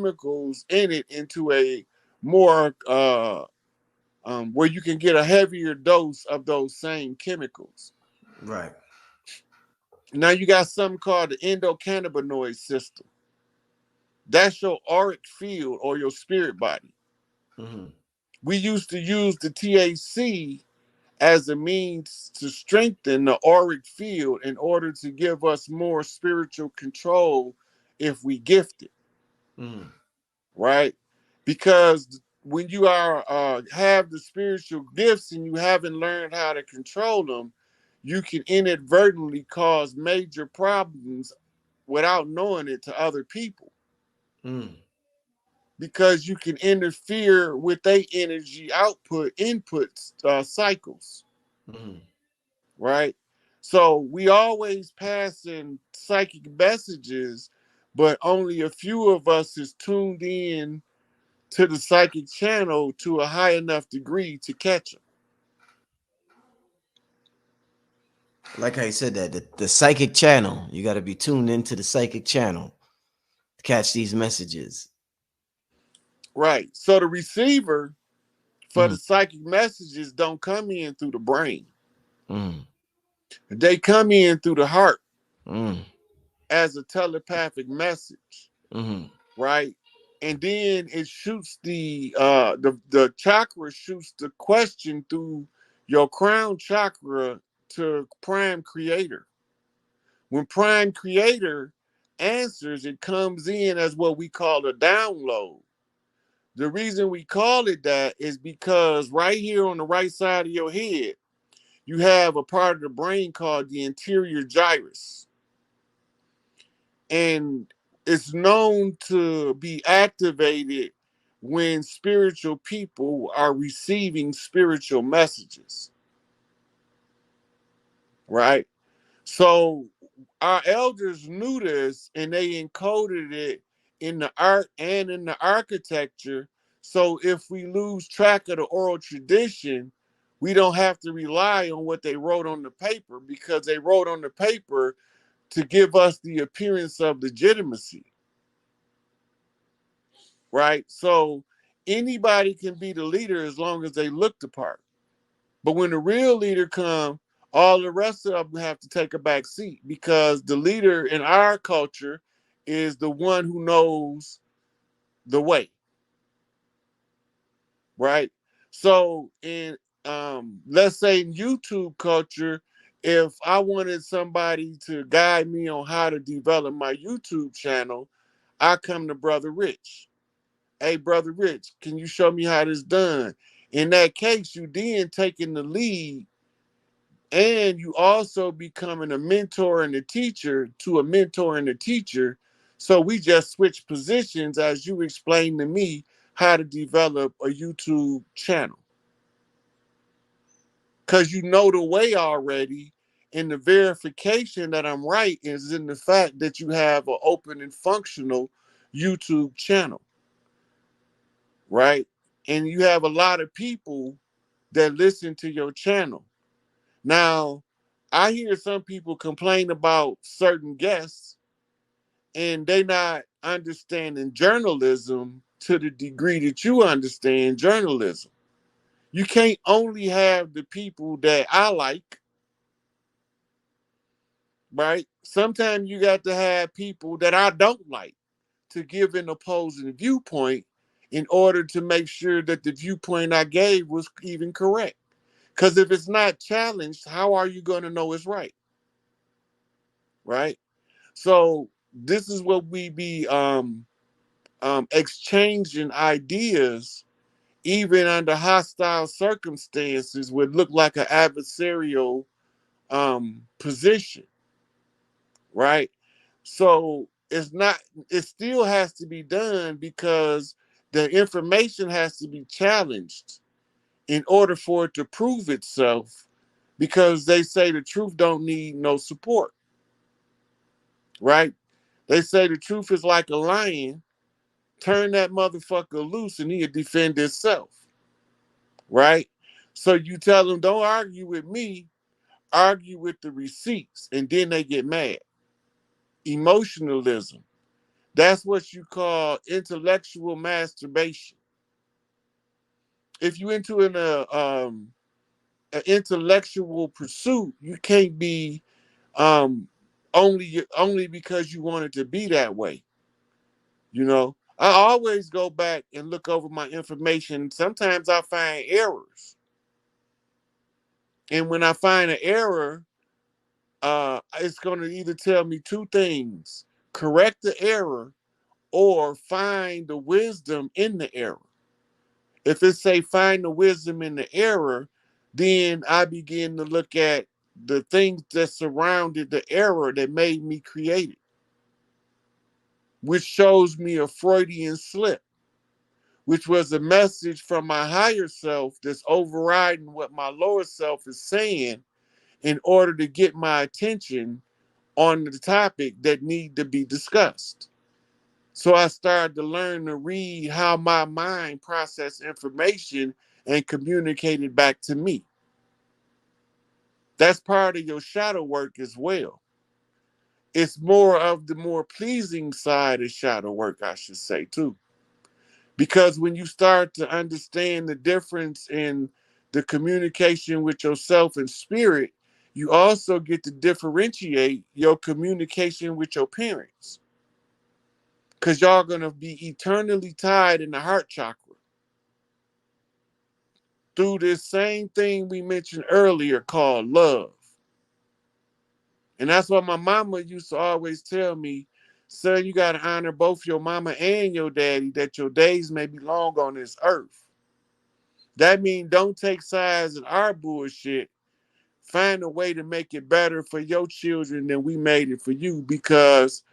chemicals in it into a more where you can get a heavier dose of those same chemicals. Right. Now you got something called the endocannabinoid system. That's your auric field or your spirit body. Mm-hmm. We used to use the THC as a means to strengthen the auric field in order to give us more spiritual control if we gift it, Mm-hmm. right? Because when you are have the spiritual gifts and you haven't learned how to control them, you can inadvertently cause major problems without knowing it to other people, Mm. because you can interfere with their energy output input cycles, Mm-hmm. right? So we always passing psychic messages, but only a few of us is tuned in to the psychic channel to a high enough degree to catch them. Like I said, that the psychic channel, you got to be tuned into the psychic channel to catch these messages. Right. So the receiver for Mm-hmm. the psychic messages don't come in through the brain. Mm-hmm. They come in through the heart Mm-hmm. as a telepathic message, Mm-hmm. right? And then it shoots the chakra shoots the question through your crown chakra to prime creator. When prime creator answers, it comes in as what we call a download. The reason we call it that is because right here on the right side of your head, you have a part of the brain called the anterior gyrus. And it's known to be activated when spiritual people are receiving spiritual messages, right? So our elders knew this and they encoded it in the art and in the architecture. So if we lose track of the oral tradition, we don't have to rely on what they wrote on the paper, because they wrote on the paper to give us the appearance of legitimacy, right? So anybody can be the leader as long as they look the part. But when the real leader comes, all the rest of them have to take a back seat, because the leader in our culture is the one who knows the way, right? So in let's say in YouTube culture, if I wanted somebody to guide me on how to develop my YouTube channel, I come to Brother Rich. Hey, Brother Rich, can you show me how this done? In that case, you then taking the lead, and you also becoming a mentor and a teacher to a mentor and a teacher. So we just switch positions as you explain to me how to develop a YouTube channel. Because you know the way already, and the verification that I'm right is in the fact that you have an open and functional YouTube channel, right? And you have a lot of people that listen to your channel. Now, I hear some people complain about certain guests and they not understanding journalism to the degree that you understand journalism. You can't only have the people that I like, right? Sometimes you got to have people that I don't like to give an opposing viewpoint in order to make sure that the viewpoint I gave was even correct. Because if it's not challenged, how are you going to know it's right? Right? So this is what we be exchanging ideas, even under hostile circumstances, would look like an adversarial position, right? So it's not. It still has to be done because the information has to be challenged in order for it to prove itself. Because they say the truth don't need no support, right? They say the truth is like a lion. Turn that motherfucker loose and he'll defend himself, right? So you tell them, don't argue with me, argue with the receipts, and then they get mad. Emotionalism. That's what you call intellectual masturbation. If you're into an intellectual pursuit, you can't be um, only because you want it to be that way. You know, I always go back and look over my information. Sometimes I find errors, and when I find an error, it's going to either tell me two things: correct the error or find the wisdom in the error. If it say find the wisdom in the error, then I begin to look at the things that surrounded the error that made me create it, which shows me a Freudian slip, which was a message from my higher self that's overriding what my lower self is saying in order to get my attention on the topic that need to be discussed. So I started to learn to read how my mind processed information and communicate it back to me. That's part of your shadow work as well. It's more of the more pleasing side of shadow work, I should say, too. Because when you start to understand the difference in the communication with yourself and spirit, you also get to differentiate your communication with your parents. Because y'all going to be eternally tied in the heart chakra through this same thing we mentioned earlier called love. And that's why my mama used to always tell me, son, you got to honor both your mama and your daddy that your days may be long on this earth. That means don't take sides in our bullshit. Find a way to make it better for your children than we made it for you, because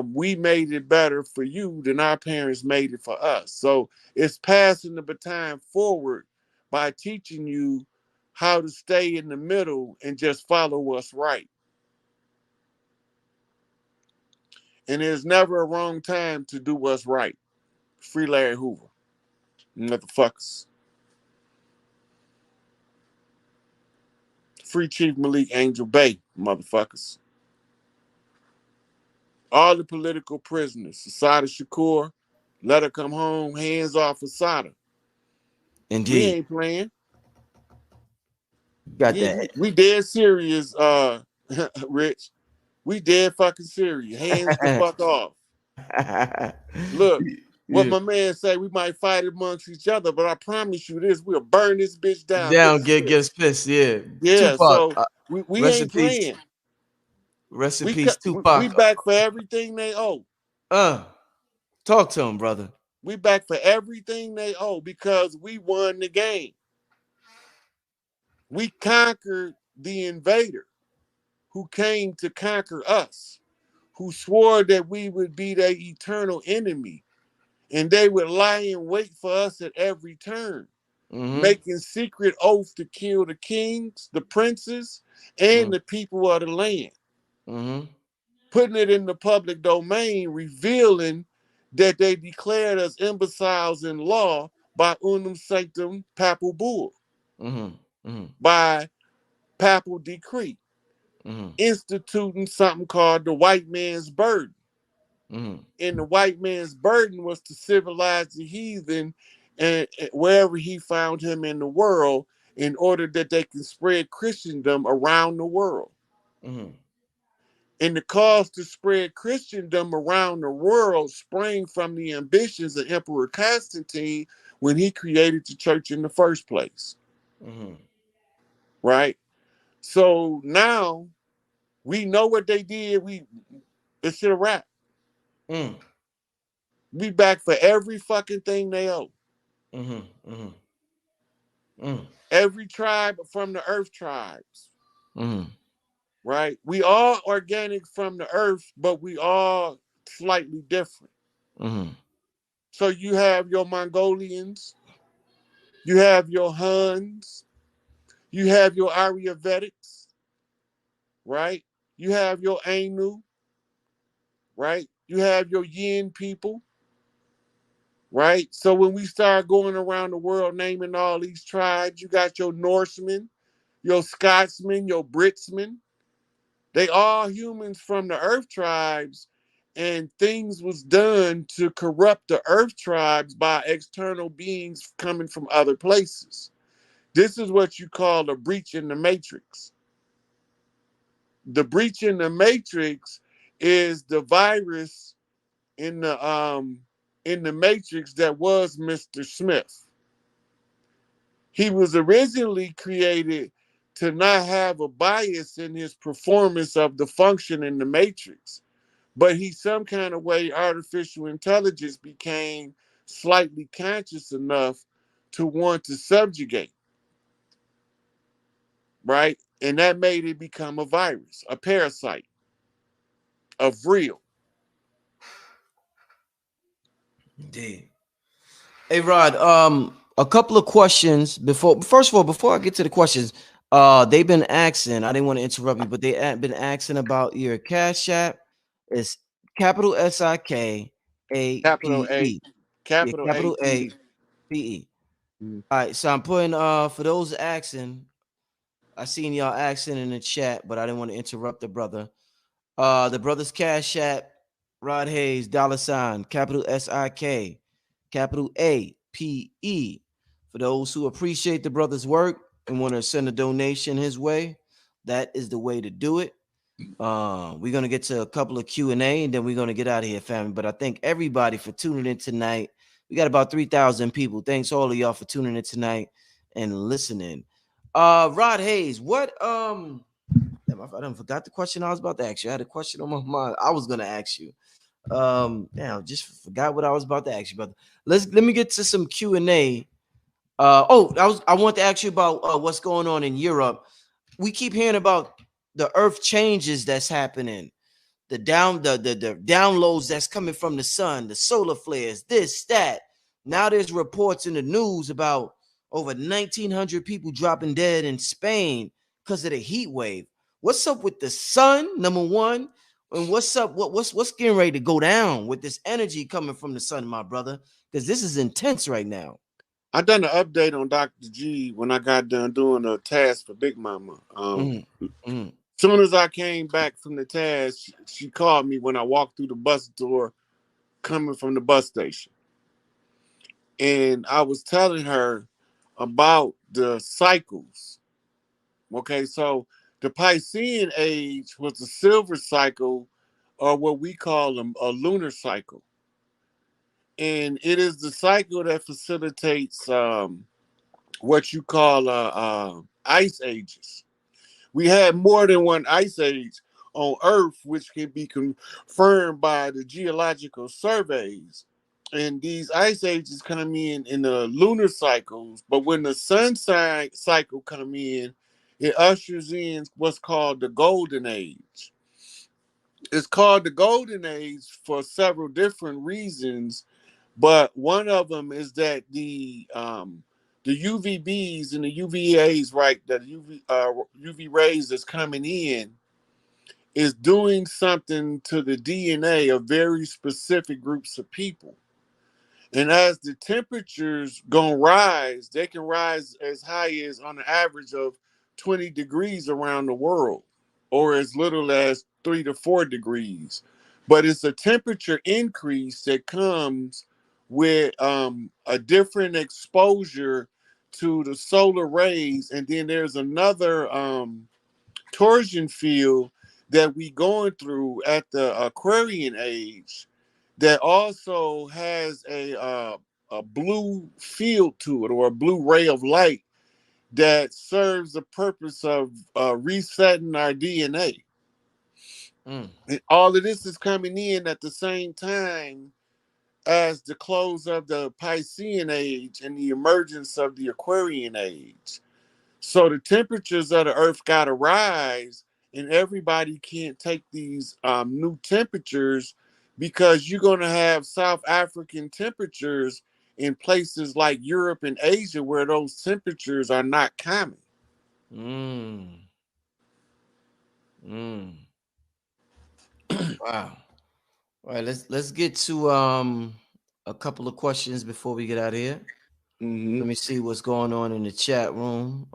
we made it better for you than our parents made it for us. So it's passing the baton forward by teaching you how to stay in the middle and just follow what's right. And there's never a wrong time to do what's right. Free Larry Hoover. Motherfuckers. Free Chief Malik Angel Bay. Motherfuckers. All the political prisoners. Assata Shakur. Let her come home. Hands off Assata. We Indeed. ain't playing. Got that. We dead serious, Rich. We dead fucking serious. Hands the fuck off. Look, what Yeah. my man say, we might fight amongst each other, but I promise you this, we'll burn this bitch down. Get Down, us get fist. us pissed. Yeah. Yeah, Tupac. so we Rest in ain't peace. playing. Rest in We peace, we Tupac. back for everything they owe. Uh, talk to him, brother. We back for everything they owe because we won the game. We conquered the invader who came to conquer us, who swore that we would be their eternal enemy and they would lie in wait for us at every turn, Mm-hmm. making secret oaths to kill the kings, the princes, and the people of the land, Mm-hmm. putting it in the public domain, revealing that they declared us imbeciles in law by unum sanctum papal bull, Mm-hmm. Mm-hmm. by papal decree, Mm-hmm. instituting something called the white man's burden. Mm-hmm. And the white man's burden was to civilize the heathen and wherever he found him in the world in order that they can spread Christendom around the world. Mm-hmm. And the cause to spread Christendom around the world sprang from the ambitions of Emperor Constantine when he created the church in the first place, Mm-hmm. right? So now we know what they did. It's a wrap. Mm. We back for every fucking thing they owe. Mm-hmm. Mm-hmm. Mm. Every tribe from the earth tribes, Mm-hmm. right? We all organic from the earth, but we all slightly different. Mm-hmm. So you have your Mongolians, you have your Huns, you have your Aryavedics, right? You have your Ainu, right? You have your Yin people, right? So when we start going around the world naming all these tribes, you got your Norsemen, your Scotsmen, your Britsmen. They all humans from the earth tribes, and things was done to corrupt the earth tribes by external beings coming from other places. This is what you call a breach in the matrix. The breach in the matrix is the virus in the matrix that was Mr. Smith. He was originally created to not have a bias in his performance of the function in the matrix, but he some kind of way artificial intelligence became slightly conscious enough to want to subjugate, right? And that made it become a virus, a parasite of real. Indeed. Hey Rod, a couple of questions before. First of all, before I get to the questions, they've been asking. I didn't want to interrupt you, but they have been asking about your Cash App. It's capital Capital A, SIKAPE. Yeah, capital A capital P. APE. All right, so I'm putting for those asking. I seen y'all asking in the chat, but I didn't want to interrupt the brother. The brother's Cash App, Rod Hayes, $, capital SIK, capital APE. For those who appreciate the brother's work and want to send a donation his way, that is the way to do it. We're gonna get to a couple of Q&A and then we're gonna get out of here, family. But I thank everybody for tuning in tonight. We got about 3,000 people. Thanks all of y'all for tuning in tonight and listening. Rod Hayes, what damn, I done forgot the question I was about to ask you. I had a question on my mind. I was gonna ask you. Damn, just forgot what I was about to ask you, brother. Let me get to some Q&A. I want to ask you about what's going on in Europe. We keep hearing about the earth changes that's happening, the downloads that's coming from the sun, the solar flares, this, that. Now there's reports in the news about over 1,900 people dropping dead in Spain because of the heat wave. What's up with the sun, number one? And what's up? What's getting ready to go down with this energy coming from the sun, my brother? Because this is intense right now. I done an update on Dr. G when I got done doing a task for Big Mama. Mm-hmm. Soon as I came back from the task, she called me when I walked through the bus door coming from the bus station. And I was telling her about the cycles. Okay, so the Piscean age was the silver cycle, or what we call a lunar cycle. And it is the cycle that facilitates what you call ice ages. We had more than one ice age on Earth, which can be confirmed by the geological surveys. And these ice ages come in the lunar cycles, but when the sun cycle come in, it ushers in what's called the golden age. It's called the golden age for several different reasons, but one of them is that the UVBs and the UVAs, right, that UV rays that's coming in is doing something to the DNA of very specific groups of people. And as the temperatures gonna rise, they can rise as high as on an average of 20 degrees around the world, or as little as 3 to 4 degrees. But it's a temperature increase that comes with a different exposure to the solar rays, and then there's another torsion field that we going through at the Aquarian age that also has a blue field to it, or a blue ray of light that serves the purpose of resetting our DNA. And all of this is coming in at the same time as the close of the Piscean age and the emergence of the Aquarian age. So the temperatures of the earth got to rise, and everybody can't take these new temperatures, because you're going to have South African temperatures in places like Europe and Asia where those temperatures are not common. Mm. Mm. Wow. All right, let's get to a couple of questions before we get out of here. Mm-hmm. Let me see what's going on in the chat room.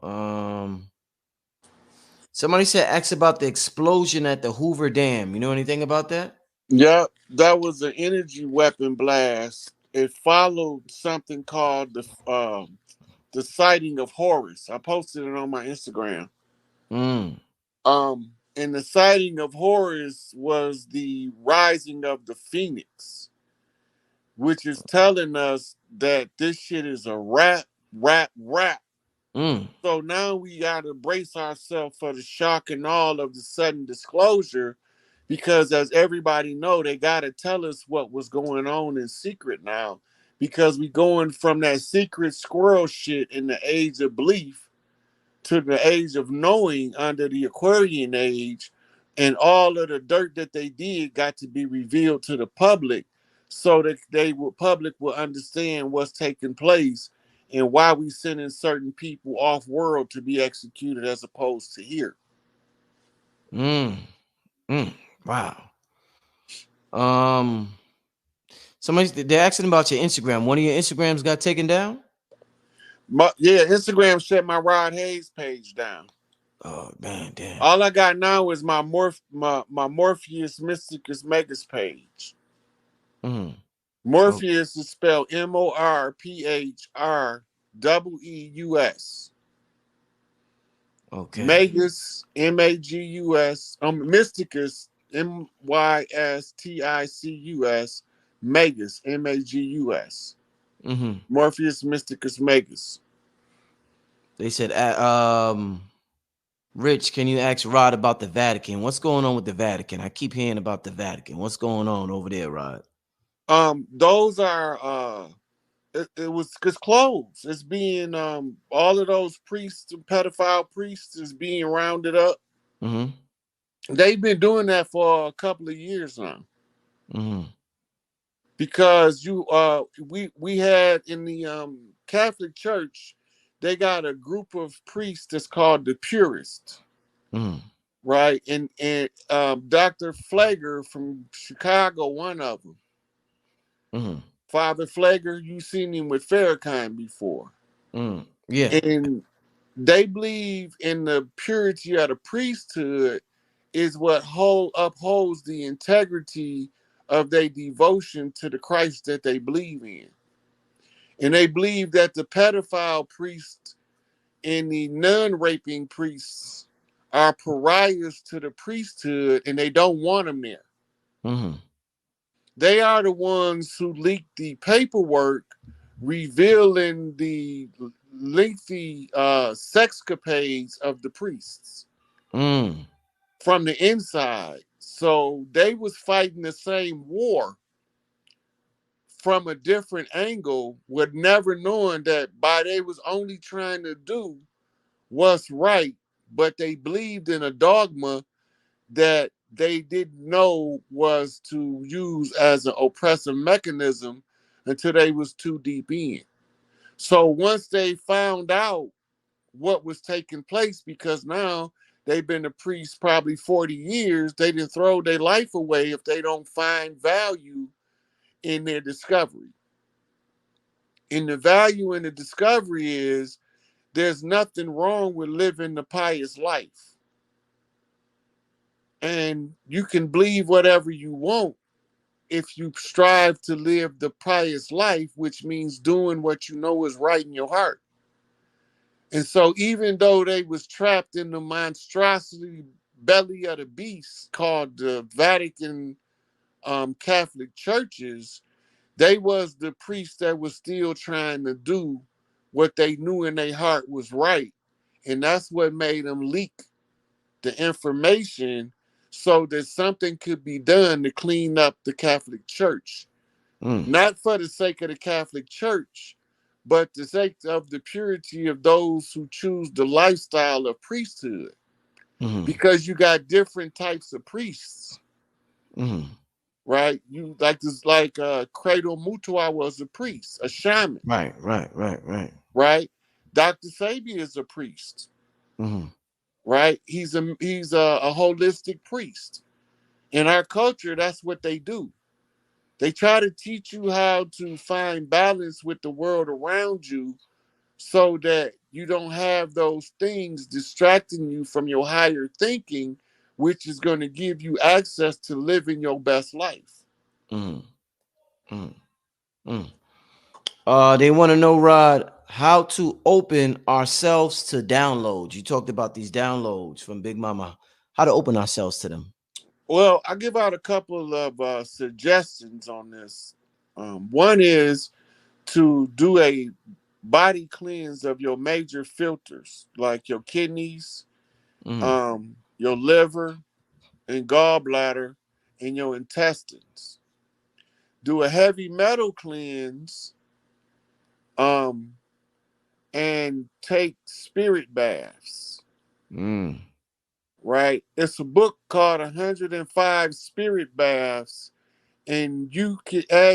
Somebody said ask about the explosion at the Hoover Dam. You know anything about that? Yeah, that was an energy weapon blast. It followed something called the sighting of Horus. I posted it on my Instagram. Mm. And the sighting of Horus was the rising of the phoenix, which is telling us that this shit is a rap, rap, rap. Mm. So now we got to brace ourselves for the shock and all of the sudden disclosure, because as everybody know, they got to tell us what was going on in secret now, because we going from that secret squirrel shit in the age of belief to the age of knowing under the Aquarian age, and all of the dirt that they did got to be revealed to the public, so that public will understand what's taking place and why we sending certain people off world to be executed as opposed to here. Mm. Mm. Wow. Um. They're asking about your Instagram. One of your Instagrams got taken down. Yeah, Instagram shut my Rod Hayes page down. Oh man, damn. All I got now is my Morpheus Mysticus Megas page. Mm. Oh, Morpheus is spelled Morpheus. okay. Magus, Magus. Mysticus, Mysticus. Magus, Magus. Mm-hmm. Morpheus Mysticus Magus. They said, Rich, can you ask Rod about the Vatican? What's going on with the Vatican? I keep hearing about the Vatican. What's going on over there, Rod? Those are it was it's closed. It's being all of those priests and pedophile priests is being rounded up. Mm-hmm. They've been doing that for a couple of years now. Mm-hmm. Because we had in the Catholic Church, they got a group of priests that's called the Purists, Mm-hmm. right? And Dr. Flager from Chicago, one of them, Mm-hmm. Father Flager, you seen him with Farrakhan before, Mm. Yeah. and they believe in the purity of the priesthood is what upholds the integrity of their devotion to the Christ that they believe in. And they believe that the pedophile priests and the nun raping priests are pariahs to the priesthood and they don't want them there. Mm-hmm. They are the ones who leaked the paperwork revealing the lengthy sexcapades of the priests Mm. from the inside. So they was fighting the same war from a different angle, with never knowing that by they was only trying to do what's right, but they believed in a dogma that they didn't know was to use as an oppressive mechanism until they was too deep in. So once they found out what was taking place, because now they've been a priest probably 40 years, they didn't throw their life away if they don't find value in their discovery. And the value in the discovery is there's nothing wrong with living the pious life. And you can believe whatever you want if you strive to live the pious life, which means doing what you know is right in your heart. And so even though they was trapped in the monstrosity belly of the beast called the Vatican Catholic churches, they was the priests that was still trying to do what they knew in their heart was right. And that's what made them leak the information so that something could be done to clean up the Catholic Church. Mm. Not for the sake of the Catholic Church, but the sake of the purity of those who choose the lifestyle of priesthood. Mm-hmm. Because you got different types of priests, Mm-hmm. right? You like this, like Credo Mutua was a priest, a shaman, Right, right, right, right. right? Dr. Sabi is a priest, Mm-hmm. right? He's a holistic priest. In our culture, that's what they do. They try to teach you how to find balance with the world around you so that you don't have those things distracting you from your higher thinking, which is going to give you access to living your best life. Mm, mm, mm. They want to know, Rod, how to open ourselves to downloads. You talked about these downloads from Big Mama. How to open ourselves to them. Well, I give out a couple of suggestions on this. One is to do a body cleanse of your major filters, like your kidneys, Mm, your liver and gallbladder, and your intestines. Do a heavy metal cleanse, um, and take spirit baths. mm. Right? It's a book called 105 Spirit Baths, and you can add